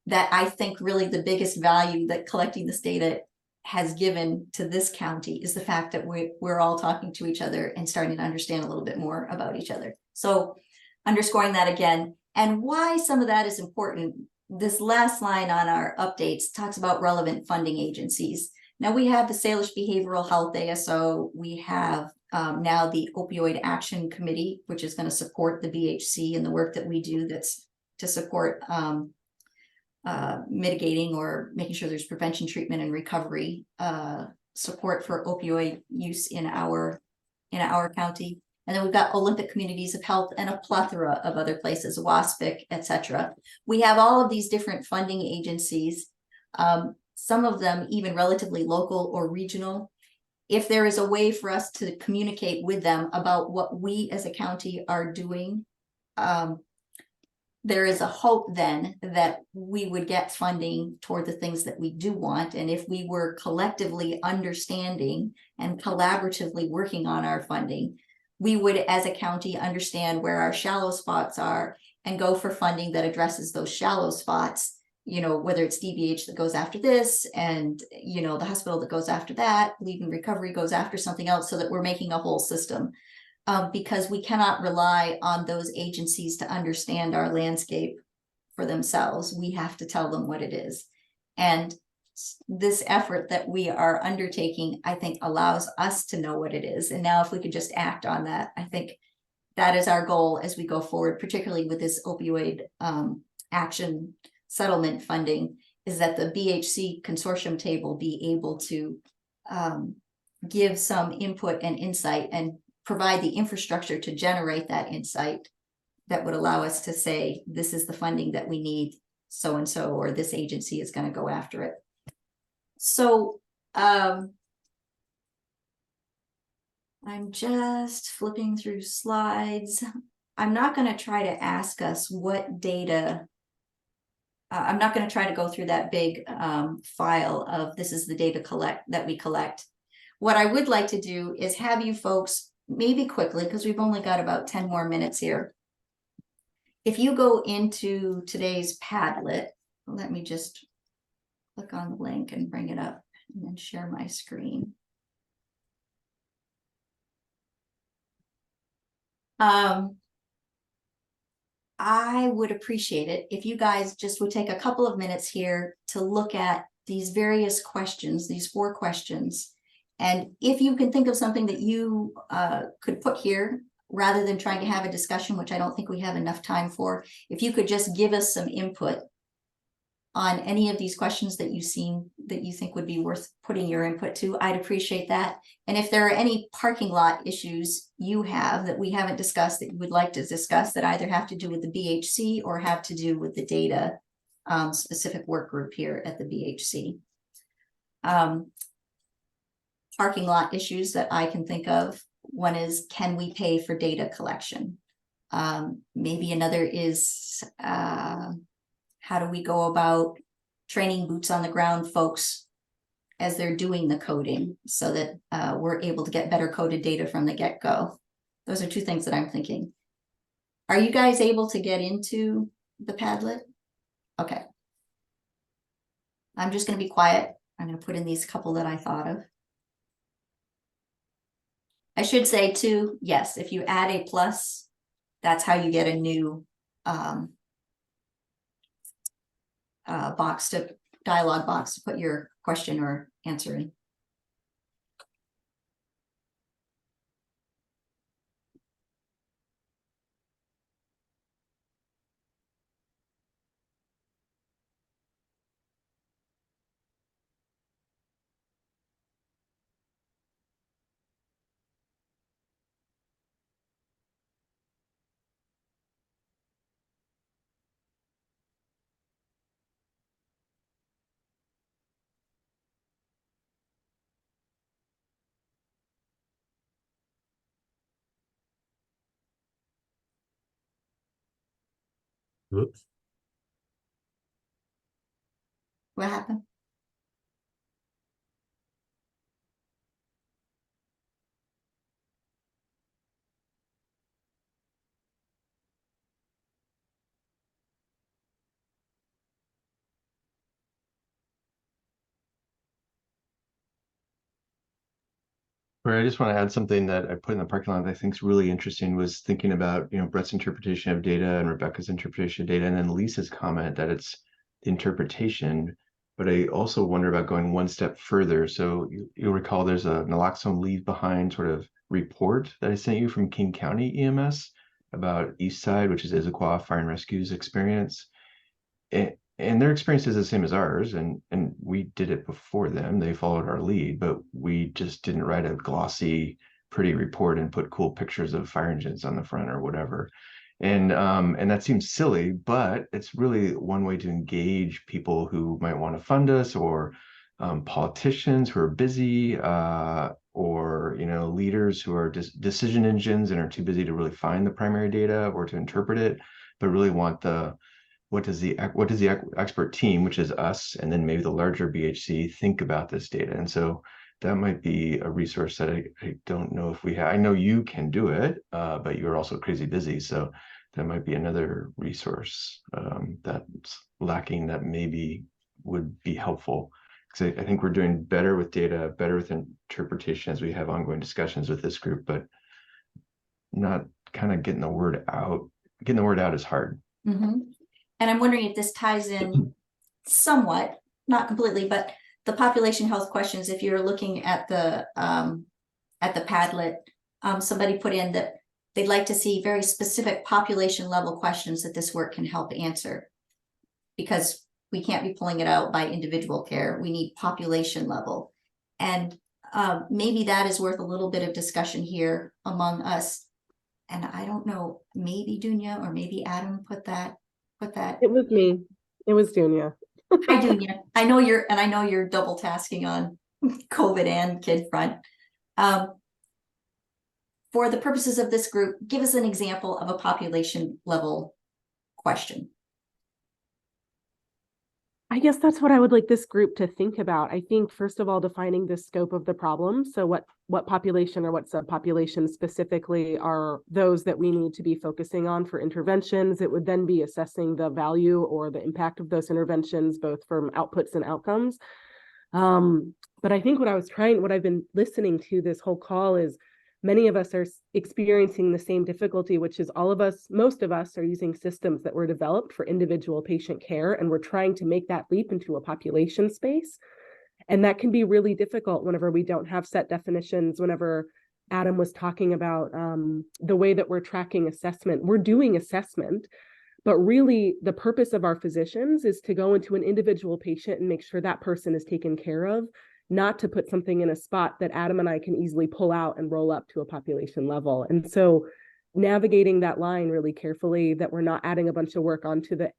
That I think really the biggest value that collecting this data has given to this county is the fact that we're all talking to each other and starting to understand a little bit more about each other. So underscoring that again, and why some of that is important. This last line on our updates talks about relevant funding agencies. Now we have the Salish Behavioral Health ASO. We have now the Opioid Action Committee, which is going to support the BHC and the work that we do that's to support mitigating or making sure there's prevention, treatment, and recovery support for opioid use in our county. And then we've got Olympic Communities of Health and a plethora of other places, WASPIC, etc. We have all of these different funding agencies, some of them even relatively local or regional. If there is a way for us to communicate with them about what we as a county are doing, there is a hope then that we would get funding toward the things that we do want. And if we were collectively understanding and collaboratively working on our funding, we would as a county understand where our shallow spots are and go for funding that addresses those shallow spots, whether it's DBH that goes after this and, the hospital that goes after that, Leave and Recovery goes after something else, so that we're making a whole system. Because we cannot rely on those agencies to understand our landscape for themselves. We have to tell them what it is. And this effort that we are undertaking, I think, allows us to know what it is. And now if we could just act on that, I think that is our goal as we go forward, particularly with this opioid action settlement funding, is that the BHC consortium table be able to give some input and insight and provide the infrastructure to generate that insight that would allow us to say, this is the funding that we need, so-and-so, or this agency is going to go after it. So I'm just flipping through slides. I'm not going to try to ask us what data, I'm not going to try to go through that big file of this is the data that we collect. What I would like to do is have you folks, maybe quickly, because we've only got about 10 more minutes here. If you go into today's Padlet, let me just click on the link and bring it up and then share my screen. I would appreciate it if you guys just would take a couple of minutes here to look at these various questions, these 4 questions. And if you can think of something that you could put here, rather than trying to have a discussion, which I don't think we have enough time for, if you could just give us some input on any of these questions that you've seen that you think would be worth putting your input to, I'd appreciate that. And if there are any parking lot issues you have that we haven't discussed that you would like to discuss that either have to do with the BHC or have to do with the data specific work group here at the BHC. parking lot issues that I can think of. One is, can we pay for data collection? Maybe another is, how do we go about training boots on the ground folks as they're doing the coding so that we're able to get better coded data from the get-go? Those are two things that I'm thinking. Are you guys able to get into the Padlet? Okay. I'm just going to be quiet. I'm going to put in these couple that I thought of. I should say too, yes, if you add a plus, that's how you get a new dialogue box to put your question or answer in. Whoops. What happened? Right, I just want to add something that I put in the parking lot that I think is really interesting, was thinking about, Brett's interpretation of data and Rebecca's interpretation of data, and then Lisa's comment that it's the interpretation. But I also wonder about going one step further. So you'll recall there's a naloxone leave behind sort of report that I sent you from King County EMS about East Side, which is Issaquah Fire and Rescue's experience. And their experience is the same as ours, and we did it before them. They followed our lead, but we just didn't write a glossy, pretty report and put cool pictures of fire engines on the front or whatever. And that seems silly, but it's really one way to engage people who might want to fund us, or politicians who are busy, or leaders who are decision engines and are too busy to really find the primary data or to interpret it, but really want what does the expert team, which is us, and then maybe the larger BHC, think about this data? And so that might be a resource that I don't know if we have. I know you can do it, but you're also crazy busy. So that might be another resource that's lacking that maybe would be helpful. Because I think we're doing better with data, better with interpretation as we have ongoing discussions with this group, but not kind of getting the word out. Getting the word out is hard. Mm-hmm. And I'm wondering if this ties in somewhat, not completely, but the population health questions. If you're looking at the Padlet, somebody put in that they'd like to see very specific population level questions that this work can help answer, because we can't be pulling it out by individual care. We need population level, and maybe that is worth a little bit of discussion here among us. And I don't know, maybe Dunya or maybe Adam put that. It was me. It was Dunya. Hi, Dunya. I know you're double tasking on COVID and kid front. For the purposes of this group, give us an example of a population level question. I guess that's what I would like this group to think about. I think, first of all, defining the scope of the problem. So what population or what subpopulation specifically are those that we need to be focusing on for interventions. It would then be assessing the value or the impact of those interventions, both from outputs and outcomes. But I think what I've been listening to this whole call is many of us are experiencing the same difficulty, which is most of us are using systems that were developed for individual patient care, and we're trying to make that leap into a population space. And that can be really difficult whenever we don't have set definitions. Whenever Adam was talking about the way that we're tracking assessment, we're doing assessment, but really the purpose of our physicians is to go into an individual patient and make sure that person is taken care of, not to put something in a spot that Adam and I can easily pull out and roll up to a population level. And so navigating that line really carefully, that we're not adding a bunch of work onto the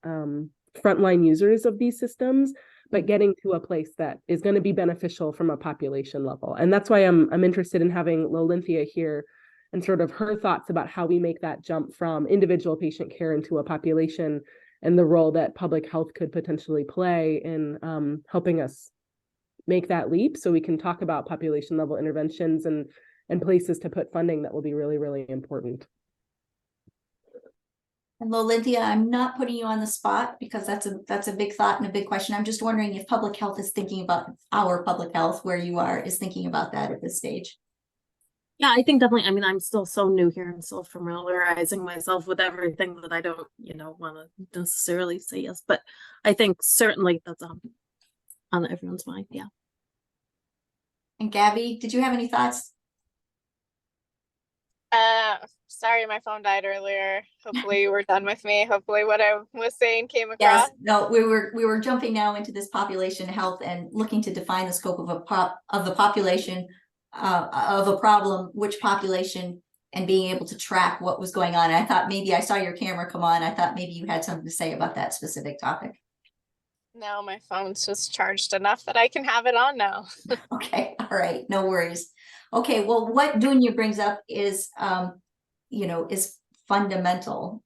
frontline users of these systems, but getting to a place that is going to be beneficial from a population level. And that's why I'm interested in having Lolynthia here and sort of her thoughts about how we make that jump from individual patient care into a population, and the role that public health could potentially play in helping us make that leap, so we can talk about population level interventions and places to put funding that will be really, really important. And Lolynthia, I'm not putting you on the spot because that's a big thought and a big question. I'm just wondering if public health is thinking about our public health, where you are, is thinking about that at this stage. Yeah, I think definitely. I mean, I'm still so new here and still familiarizing myself with everything that I don't, want to necessarily say yes. But I think certainly that's on everyone's mind. Yeah. And Gabby, did you have any thoughts? Sorry, my phone died earlier. Hopefully you were done with me. Hopefully what I was saying came across. Yes, no, we were jumping now into this population health and looking to define the scope of the population of a problem, which population, and being able to track what was going on. And I thought maybe I saw your camera come on. I thought maybe you had something to say about that specific topic. No, my phone's just charged enough that I can have it on now. Okay, all right, no worries. Okay, well, what Dunya brings up is, is fundamental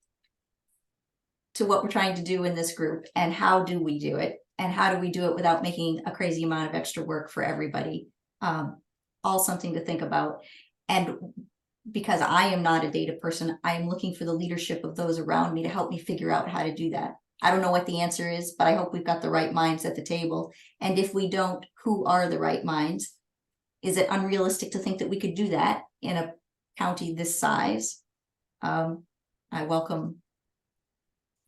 to what we're trying to do in this group, and how do we do it, and how do we do it without making a crazy amount of extra work for everybody. All something to think about. And because I am not a data person, I am looking for the leadership of those around me to help me figure out how to do that. I don't know what the answer is, but I hope we've got the right minds at the table. And if we don't, who are the right minds? Is it unrealistic to think that we could do that in a county this size? I welcome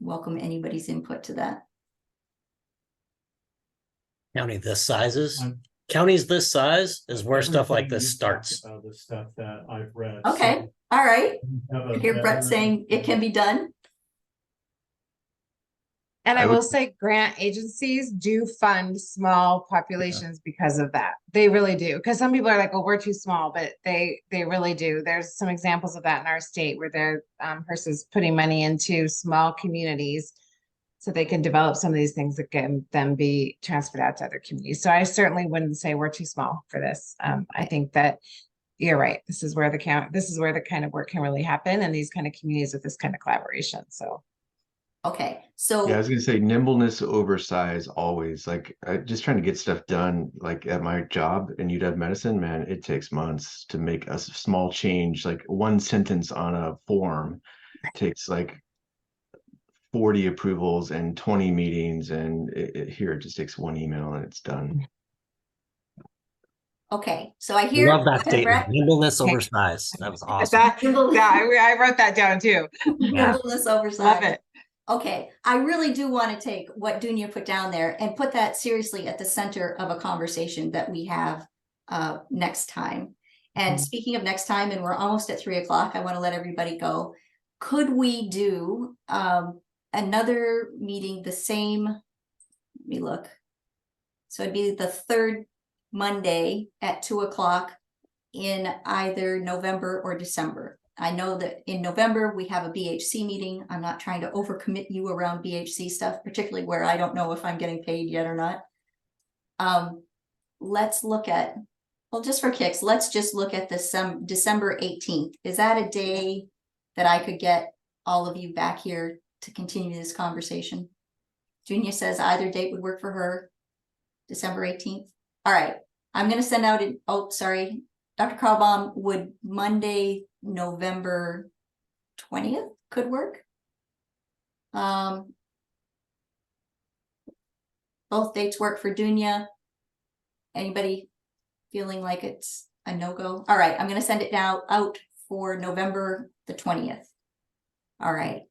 anybody's input to that. Counties this size is where stuff like this starts. The stuff that I've read. Okay, So all right. I I hear Brett saying it can be done. And I will say grant agencies do fund small populations because of that. They really do. Because some people are like, oh, we're too small, but they really do. There's some examples of that in our state where they're versus putting money into small communities so they can develop some of these things that can then be transferred out to other communities. So I certainly wouldn't say we're too small for this. I think that you're right. This is where the kind of work can really happen, and these kind of communities with this kind of collaboration. So. Okay, so yeah, I was gonna say nimbleness over size always. Like just trying to get stuff done, like at my job in UW Medicine, man, it takes months to make a small change. Like one sentence on a form takes like 40 approvals and 20 meetings, and here it just takes one email and it's done. okay, so I hear. Love that statement. Nimbleness over size. That was awesome. I wrote that down too. Nimbleness over size. Love it. Okay, I really do want to take what Dunya put down there and put that seriously at the center of a conversation that we have next time. And speaking of next time, and we're almost at 3 o'clock, I want to let everybody go. Could we do another meeting the same? Let me look. So it'd be the third Monday at 2 o'clock in either November or December. I know that in November we have a BHC meeting. I'm not trying to overcommit you around BHC stuff, particularly where I don't know if I'm getting paid yet or not. Let's look at, well, just for kicks, let's just look at December 18th. Is that a day that I could get all of you back here to continue this conversation? Dunya says either date would work for her. December 18th. All right. I'm going to send out an, oh, sorry. Dr. Karlbaum, would Monday, November 20th could work? Both dates work for Dunya. Anybody feeling like it's a no-go? All right, I'm going to send it out for November the 20th. All right.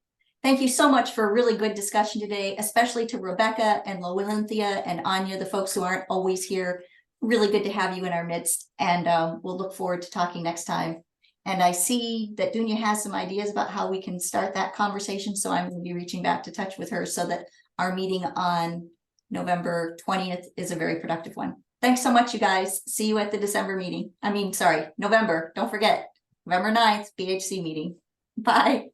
Thank you so much for a really good discussion today, especially to Rebecca and Lolynthia and Anya, the folks who aren't always here. Really good to have you in our midst, and we'll look forward to talking next time. And I see that Dunya has some ideas about how we can start that conversation, so I'm going to be reaching back to touch with her so that our meeting on November 20th is a very productive one. Thanks so much, you guys. See you at the December meeting. November. Don't forget, November 9th, BHC meeting. Bye.